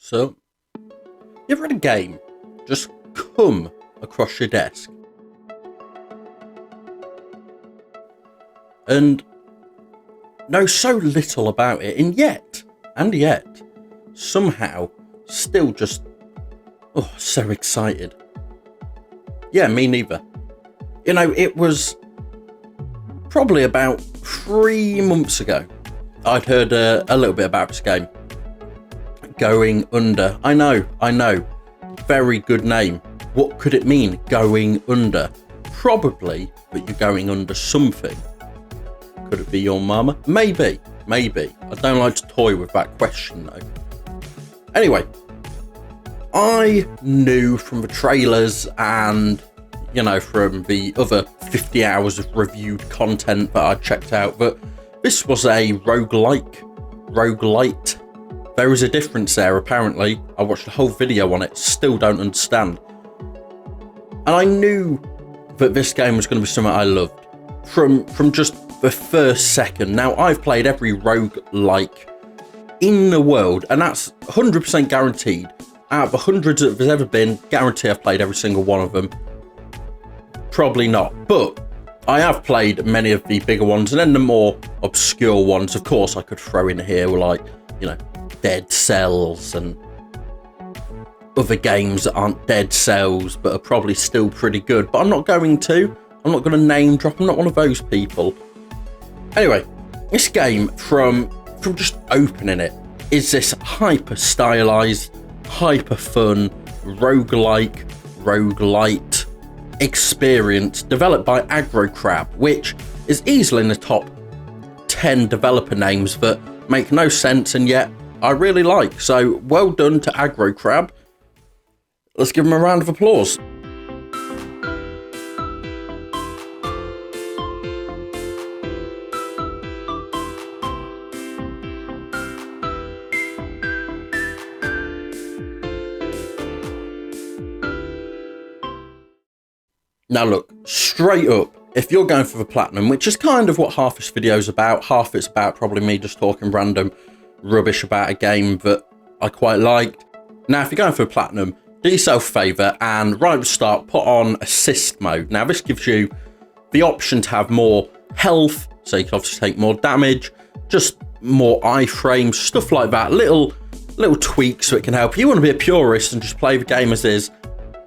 So, you ever had a game just come across your desk and know so little about it, and yet, somehow, still just, so excited? Yeah, me neither. You know, it was probably about 3 months ago. I'd heard a little bit about this game. Going Under. I know. Very good name. What could it mean, going under? Probably that you're going under something. Could it be your mama? Maybe. I don't like to toy with that question though. Anyway, I knew from the trailers and, from the other 50 hours of reviewed content that I checked out that this was a roguelite. There is a difference there, apparently. I watched a whole video on it, still don't understand. And I knew that this game was going to be something I loved from just the first second. Now, I've played every roguelike in the world, and that's 100% guaranteed. Out of the hundreds that there's ever been, guarantee I've played every single one of them. Probably not, but I have played many of the bigger ones, and then the more obscure ones, of course, I could throw in here were like, Dead Cells and other games that aren't Dead Cells but are probably still pretty good, but I'm not going to name drop. I'm not one of those people. Anyway, this game from just opening it is this hyper stylized, hyper fun roguelite experience developed by Aggro Crab, which is easily in the top 10 developer names that make no sense and yet I really like. So well done to Aggro Crab. Let's give them a round of applause. Now look, straight up, if you're going for the Platinum, which is kind of what half this video is about, half it's about probably me just talking random rubbish about a game that I quite liked. Now, if you're going for a Platinum, do yourself a favour and right at the start, put on assist mode. Now, this gives you the option to have more health, so you can obviously take more damage, just more iframes, stuff like that, little tweaks so it can help. If you want to be a purist and just play the game as is,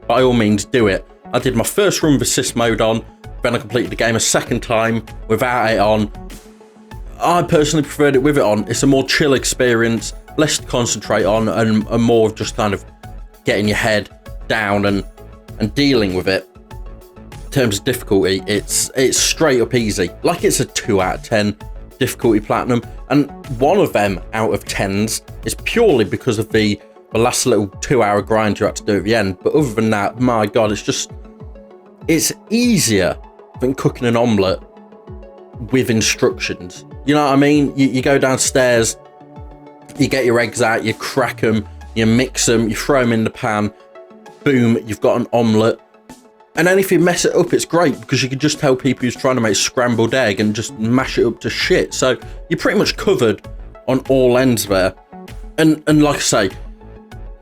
by all means do it. I did my first run with assist mode on, then I completed the game a second time without it on. I personally preferred it with it on. It's a more chill experience, less to concentrate on, and more of just kind of getting your head down and dealing with it. In terms of difficulty, it's straight up easy. Like it's a 2 out of 10 difficulty Platinum, and one of them out of 10s is purely because of the last little 2-hour grind you had to do at the end. But other than that, my God, it's easier than cooking an omelette with instructions. You know what I mean? You go downstairs, you get your eggs out, you crack them, you mix them, you throw them in the pan, boom, you've got an omelette. And then if you mess it up, it's great because you can just tell people who's trying to make scrambled egg and just mash it up to shit. So you're pretty much covered on all ends there. And like I say,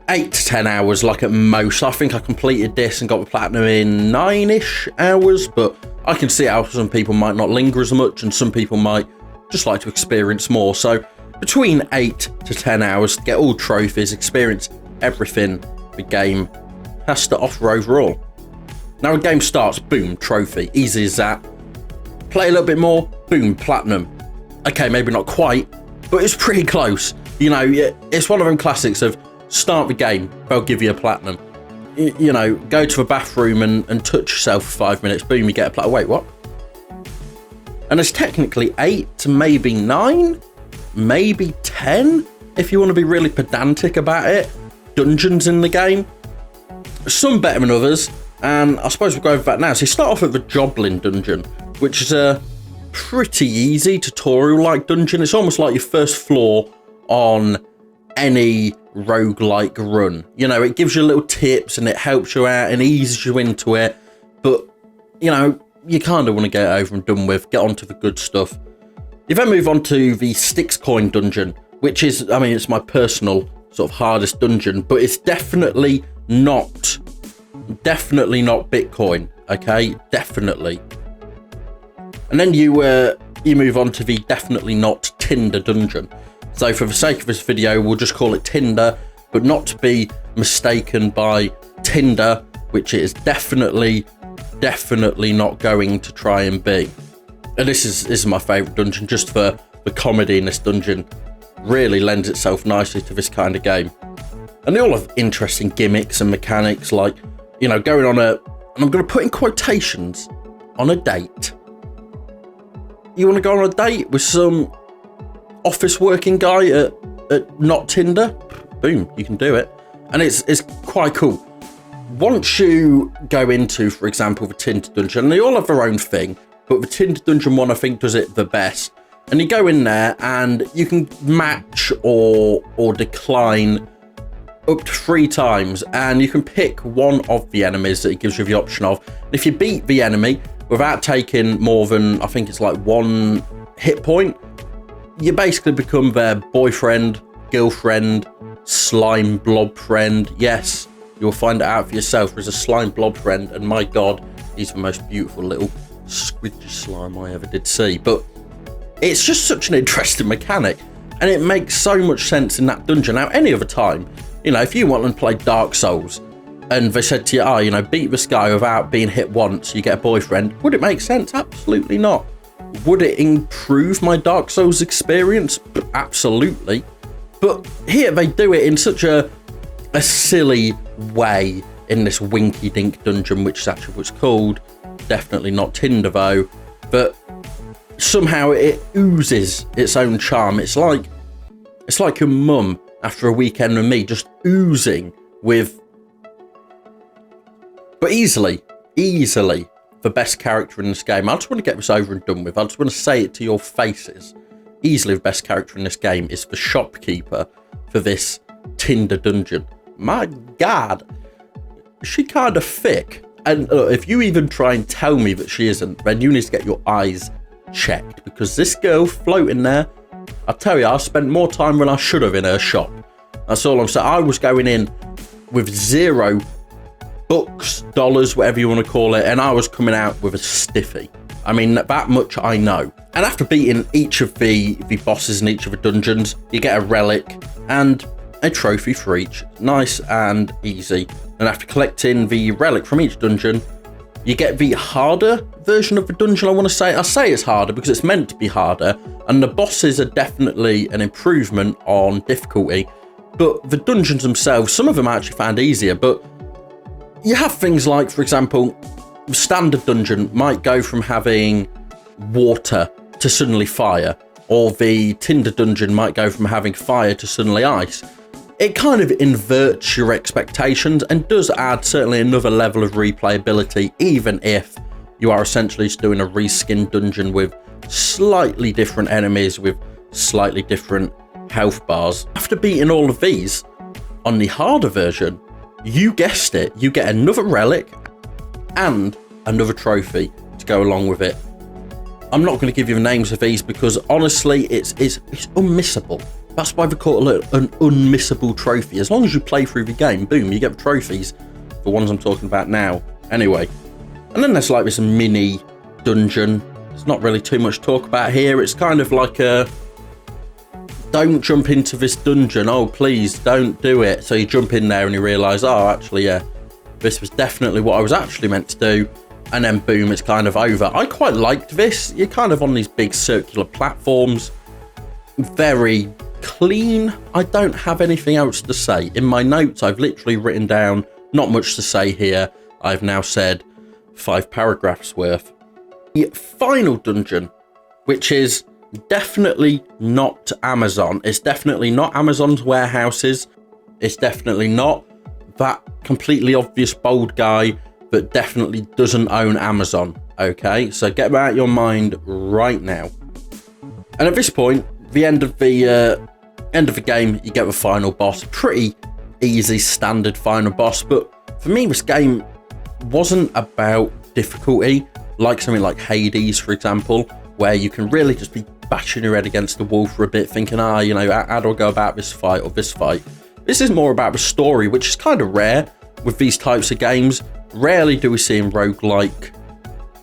8 to 10 hours, like at most. I think I completed this and got the Platinum in 9-ish hours, but I can see how some people might not linger as much and some people might just like to experience more. So between 8 to 10 hours to get all trophies, experience everything the game has to offer overall. Now the game starts, boom, trophy, easy as that. Play a little bit more, boom, Platinum. Okay, maybe not quite, but it's pretty close. It's one of them classics of start the game, they'll give you a Platinum. Go to the bathroom and touch yourself for 5 minutes, boom, you get a Platinum. Wait, what? And there's technically 8 to maybe 9, maybe 10, if you want to be really pedantic about it, dungeons in the game. Some better than others, and I suppose we'll go over that now. So you start off at the Joblin dungeon, which is a pretty easy tutorial-like dungeon. It's almost like your first floor on any roguelike run. It gives you little tips and it helps you out and eases you into it, but you kind of want to get it over and done with, get on to the good stuff. You then move on to the Styx Coin dungeon, which is, it's my personal sort of hardest dungeon, but it's definitely not Bitcoin, okay? Definitely. And then you move on to the definitely not Tinder dungeon. So for the sake of this video, we'll just call it Tinder, but not to be mistaken by Tinder, which it is definitely not going to try and be. And this is my favourite dungeon, just for the comedy in this dungeon. Really lends itself nicely to this kind of game. And they all have interesting gimmicks and mechanics, like, you know, going on and I'm going to put in quotations, on a date. You want to go on a date with some office working guy at not Tinder? Boom, you can do it. And it's quite cool. Once you go into, for example, the Tinder dungeon, they all have their own thing, but the Tinder dungeon one, I think, does it the best. And you go in there and you can match or decline up to 3 times, and you can pick one of the enemies that it gives you the option of. And if you beat the enemy without taking more than, I think it's like 1 hit point, you basically become their boyfriend, girlfriend, slime blob friend. Yes, you'll find it out for yourself. There's a slime blob friend, and my god, he's the most beautiful little squidgy slime I ever did see. But it's just such an interesting mechanic, and it makes so much sense in that dungeon. Now, any other time, you know, if you want to play Dark Souls and they said to you, oh, you know, beat this guy without being hit once, you get a boyfriend, would it make sense? Absolutely not. Would it improve my Dark Souls experience? Absolutely. But here they do it in such a silly way in this Winky Dink dungeon, which is actually what's called. Definitely not Tinder though. But somehow it oozes its own charm. It's like your mum after a weekend with me, just oozing with, but easily the best character in this game. I just want to get this over and done with. I just want to say it to your faces. Easily the best character in this game is the shopkeeper for this Tinder dungeon. My god, she kind of thick. And if you even try and tell me that she isn't, then you need to get your eyes checked, because this girl floating there, I tell you, I spent more time than I should have in her shop. That's all I'm saying. I was going in with $0, dollars, whatever you want to call it, and I was coming out with a stiffy. I mean, that much I know. And after beating each of the bosses in each of the dungeons, you get a relic and a trophy for each. Nice and easy. And after collecting the relic from each dungeon, you get the harder version of the dungeon, I say it's harder because it's meant to be harder, and the bosses are definitely an improvement on difficulty. But the dungeons themselves, some of them I actually found easier, but you have things like, for example, the standard dungeon might go from having water to suddenly fire, or the Tinder dungeon might go from having fire to suddenly ice. It kind of inverts your expectations and does add certainly another level of replayability, even if you are essentially just doing a reskin dungeon with slightly different enemies with slightly different health bars. After beating all of these, on the harder version, you guessed it, you get another relic and another trophy to go along with it. I'm not going to give you the names of these because honestly, it's unmissable. That's why they call it an unmissable trophy. As long as you play through the game, boom, you get the trophies. The ones I'm talking about now. Anyway, and then there's like this mini dungeon. There's not really too much to talk about here. It's kind of like a, don't jump into this dungeon. Oh, please don't do it. So you jump in there and you realise, oh, actually, yeah, this was definitely what I was actually meant to do. And then boom, it's kind of over. I quite liked this. You're kind of on these big circular platforms. Very clean. I don't have anything else to say. In my notes, I've literally written down not much to say here. I've now said 5 paragraphs worth. The final dungeon, which is definitely not Amazon. It's definitely not Amazon's warehouses. It's definitely not that completely obvious bold guy that definitely doesn't own Amazon. Okay, so get that out of your mind right now. And at this point, the end of the game, you get the final boss. Pretty easy, standard final boss. But for me, this game wasn't about difficulty, like something like Hades, for example, where you can really just be bashing your head against the wall for a bit, thinking, you know, how do I go about this fight or this fight? This is more about the story, which is kind of rare with these types of games. Rarely do we see in roguelike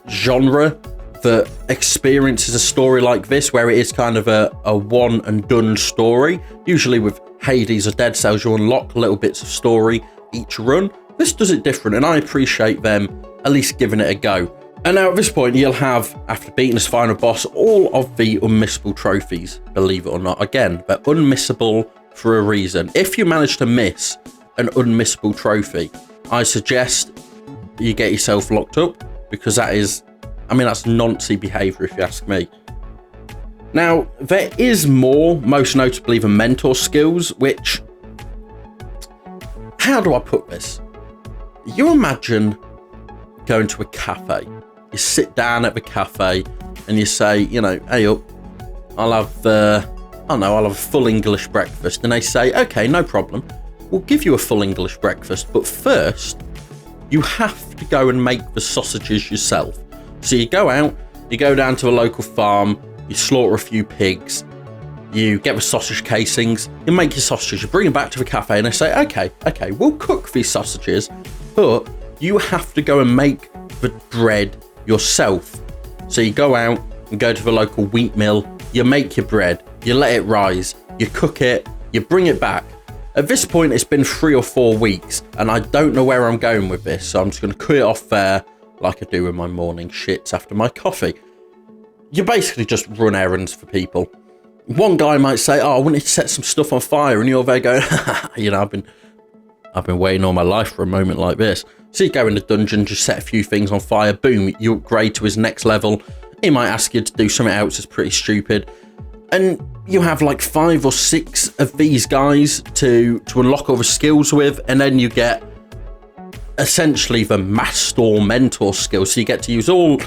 genre that experiences a story like this, where it is kind of a one and done story. Usually with Hades or Dead Cells, you unlock little bits of story each run. This does it different, and I appreciate them at least giving it a go. And now at this point, you'll have, after beating this final boss, all of the unmissable trophies, believe it or not. Again, they're unmissable for a reason. If you manage to miss an unmissable trophy, I suggest you get yourself locked up, because that is, I mean, that's Nancy behaviour if you ask me. Now, there is more, most notably the mentor skills, which, how do I put this? You imagine going to a cafe. You sit down at the cafe and you say, you know, hey up, I'll have a full English breakfast. And they say, okay, no problem. We'll give you a full English breakfast. But first, you have to go and make the sausages yourself. So you go out, you go down to a local farm, you slaughter a few pigs, you get the sausage casings, you make your sausages, you bring them back to the cafe, and they say, okay, we'll cook these sausages, but you have to go and make the bread yourself. So you go out and go to the local wheat mill, you make your bread, you let it rise, you cook it, you bring it back. At this point, it's been 3 or 4 weeks, and I don't know where I'm going with this, so I'm just going to cut it off there, like I do with my morning shits after my coffee. You basically just run errands for people. One guy might say, oh, I wanted to set some stuff on fire, and you're there going, you know, I've been waiting all my life for a moment like this. So you go in the dungeon, just set a few things on fire, boom, you upgrade to his next level. He might ask you to do something else that's pretty stupid. And you have like 5 or 6 of these guys to unlock all the skills with, and then you get essentially the master or mentor skills. So you get to use all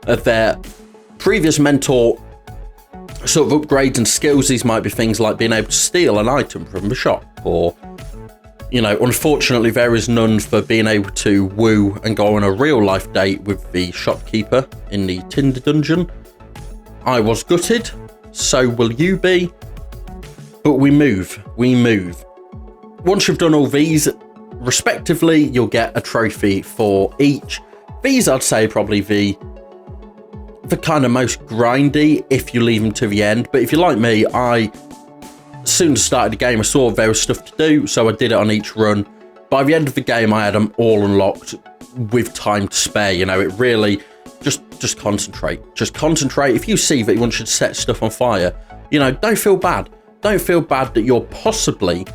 of their previous mentor sort of upgrades and skills. These might be things like being able to steal an item from the shop, or, you know, unfortunately there is none for being able to woo and go on a real life date with the shopkeeper in the Tinder dungeon. I was gutted, so will you be, but we move. Once you've done all these respectively, you'll get a trophy for each. These, I'd say, probably the kind of most grindy if you leave them to the end. But if you're like me, I soon started the game, I saw there was stuff to do, so I did it on each run. By the end of the game, I had them all unlocked with time to spare. You know, it really just concentrate. If you see that you want to set stuff on fire, you know, don't feel bad. Don't feel bad that you're possibly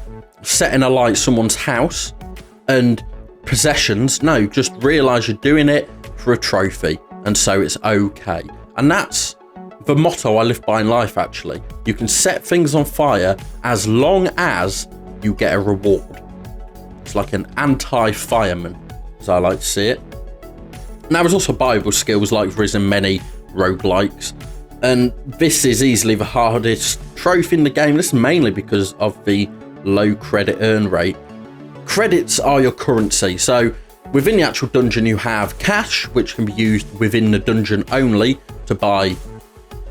setting alight someone's house and possessions. No, just realize you're doing it for a trophy, and so it's okay. And that's the motto I live by in life, actually. You can set things on fire as long as you get a reward. It's like an anti-fireman, as I like to see it. Now, there's also buyable skills like there is in many roguelikes, and this is easily the hardest trophy in the game. This is mainly because of the low credit earn rate. Credits are your currency, so within the actual dungeon you have cash, which can be used within the dungeon only to buy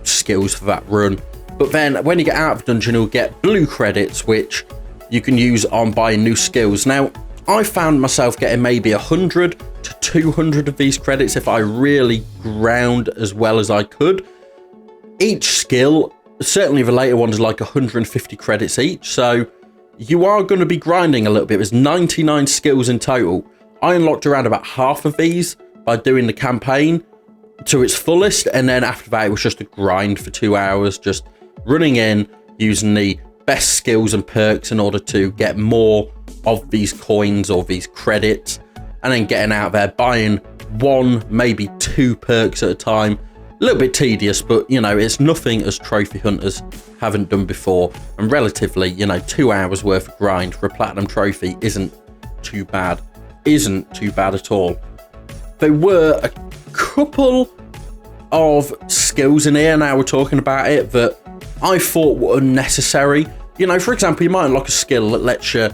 skills for that run. But then when you get out of the dungeon, you'll get blue credits, which you can use on buying new skills. Now, I found myself getting maybe 100 to 200 of these credits if I really ground as well as I could. Each skill, certainly the later ones, are like 150 credits each, so you are going to be grinding a little bit. There's 99 skills in total. I unlocked around about half of these by doing the campaign to its fullest, and then after that it was just a grind for 2 hours, just running in, using the best skills and perks in order to get more of these coins or these credits, and then getting out there, buying 1, maybe 2 perks at a time. A little bit tedious, but, you know, it's nothing as trophy hunters haven't done before, and relatively, you know, 2 hours worth of grind for a platinum trophy isn't too bad. Isn't too bad at all. There were a couple of skills in here, now we're talking about it, that I thought were unnecessary. You know, for example, you might unlock a skill that lets you,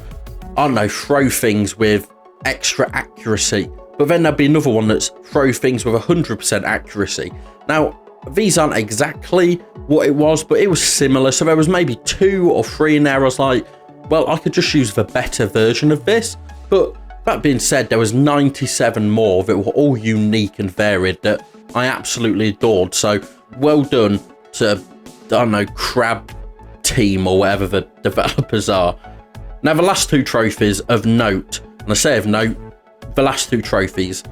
I don't know, throw things with extra accuracy, but then there'd be another one that's throw things with 100% accuracy. Now, these aren't exactly what it was, but it was similar. So there was maybe 2 or 3 in there. I was like, well, I could just use the better version of this. But that being said, there was 97 more that were all unique and varied that I absolutely adored. So well done to, I don't know, Crab Team or whatever the developers are. Now, the last two trophies of note, and I say of note, the last two trophies,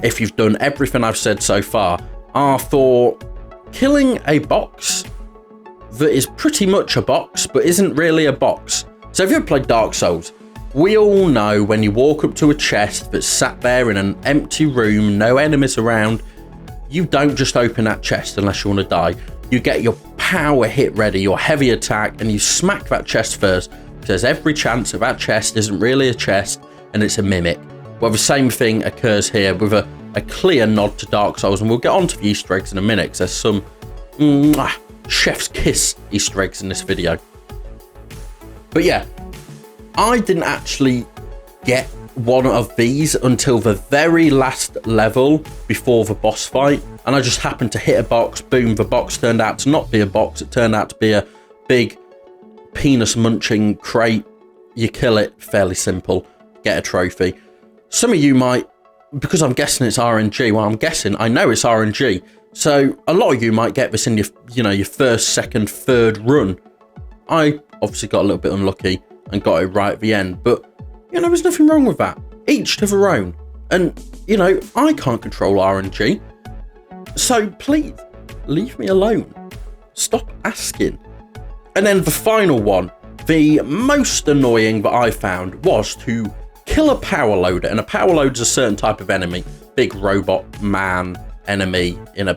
if you've done everything I've said so far, are for killing a box that is pretty much a box, but isn't really a box. So if you've ever played Dark Souls, we all know when you walk up to a chest that's sat there in an empty room, no enemies around, you don't just open that chest unless you want to die. You get your power hit ready, your heavy attack, and you smack that chest first, because there's every chance that that chest isn't really a chest and it's a mimic. Well, the same thing occurs here with a clear nod to Dark Souls, and we'll get on to the Easter eggs in a minute, because there's some chef's kiss Easter eggs in this video. But yeah, I didn't actually get one of these until the very last level before the boss fight, and I just happened to hit a box. Boom, the box turned out to not be a box, it turned out to be a big penis munching crate. You kill it, fairly simple, get a trophy. Some of you might, because I'm guessing it's RNG, well, I'm guessing, I know it's RNG, so a lot of you might get this in your first, second, third run. I obviously got a little bit unlucky and got it right at the end, but there's nothing wrong with that. Each to their own. And I can't control RNG, so please leave me alone. Stop asking. And then the final one, the most annoying that I found, was to kill a power loader. And a power loader is a certain type of enemy, big robot man enemy in a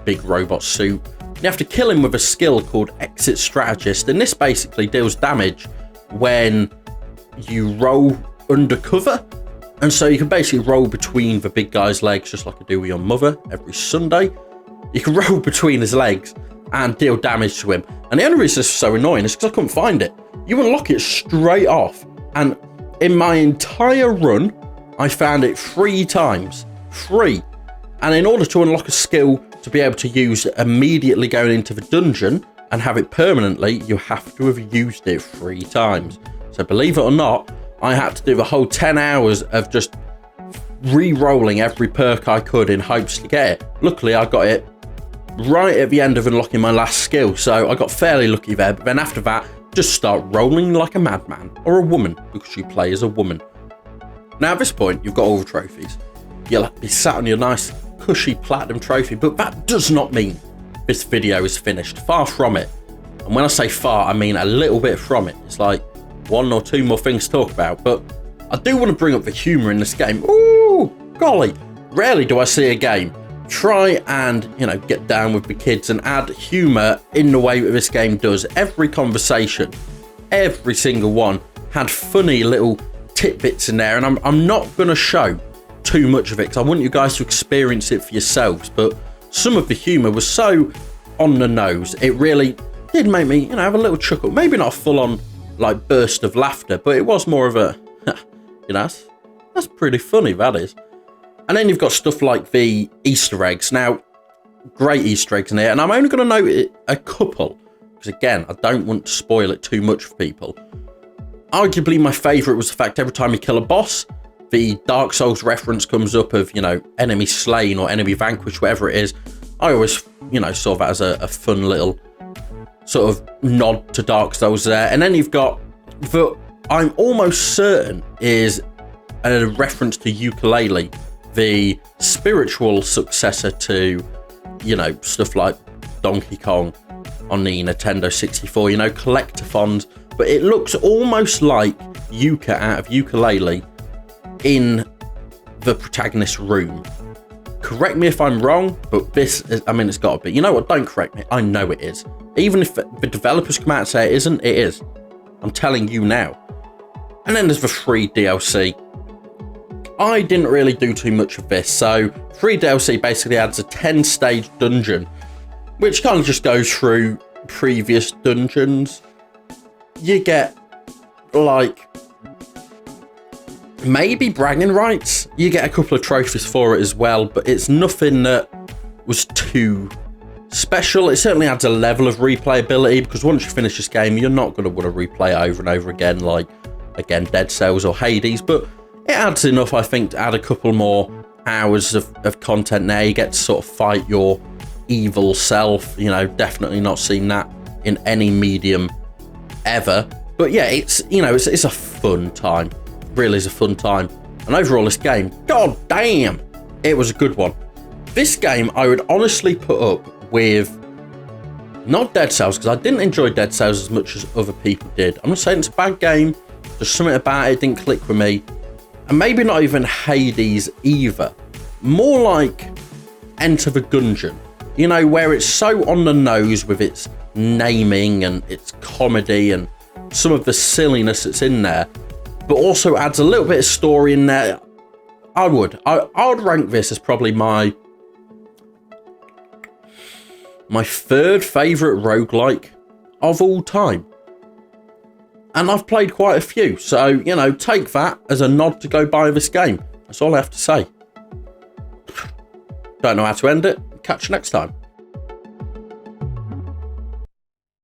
big robot suit. You have to kill him with a skill called Exit Strategist, and this basically deals damage when you roll undercover. And so you can basically roll between the big guy's legs, just like I do with your mother every Sunday. You can roll between his legs and deal damage to him. And the only reason this is so annoying is because I couldn't find it. You unlock it straight off, and in my entire run, I found it 3 times. 3. And in order to unlock a skill to be able to use immediately going into the dungeon and have it permanently, you have to have used it 3 times. So believe it or not, I had to do the whole 10 hours of just re-rolling every perk I could in hopes to get it. Luckily, I got it right at the end of unlocking my last skill, so I got fairly lucky there. But then after that, just start rolling like a madman, or a woman, because you play as a woman. Now at this point, you've got all the trophies. You'll be sat on your nice, cushy platinum trophy, but that does not mean this video is finished. Far from it. And when I say far, I mean a little bit from it. It's like 1 or 2 more things to talk about, but I do want to bring up the humour in this game. Ooh, golly, rarely do I see a game try and, get down with the kids and add humour in the way that this game does. Every conversation, every single one, had funny little tidbits in there, and I'm not going to show too much of it because I want you guys to experience it for yourselves, but some of the humour was so on the nose, it really did make me, have a little chuckle. Maybe not a full-on, burst of laughter, but it was more of a, that's pretty funny, that is. And then you've got stuff like the Easter eggs. Now, great Easter eggs in here, and I'm only going to note a couple, because again, I don't want to spoil it too much for people. Arguably, my favourite was the fact every time you kill a boss, the Dark Souls reference comes up of, enemy slain or enemy vanquished, whatever it is. I always, saw that as a fun little sort of nod to Dark Souls there. And then you've got the, I'm almost certain, is a reference to ukulele, the spiritual successor to, stuff like Donkey Kong on the Nintendo 64, collectathons, but it looks almost like Yuka out of Ukulele in the protagonist's room. Correct me if I'm wrong, but this is, it's got to be. You know what? Don't correct me. I know it is. Even if the developers come out and say it isn't, it is. I'm telling you now. And then there's the free DLC. I didn't really do too much of this. So free DLC basically adds a 10-stage dungeon, which kind of just goes through previous dungeons. You get, maybe bragging rights. You get a couple of trophies for it as well, but it's nothing that was too special. It certainly adds a level of replayability, because once you finish this game, you're not going to want to replay it over and over again, like, again, Dead Cells or Hades, but it adds enough, I think, to add a couple more hours of content there. You get to sort of fight your evil self, you know, definitely not seen that in any medium ever. But yeah, it's, you know, it's a fun time. It really is a fun time. And overall, this game, god damn, it was a good one. This game I would honestly put up with, not Dead Cells, because I didn't enjoy Dead Cells as much as other people did. I'm not saying it's a bad game, just something about it didn't click with me. And maybe not even Hades either. More like Enter the Gungeon, you know, where it's so on the nose with its naming and its comedy and some of the silliness that's in there, but also adds a little bit of story in there. I would rank this as probably my third favourite roguelike of all time. And I've played quite a few, so, you know, take that as a nod to go buy this game. That's all I have to say. Don't know how to end it. Catch you next time.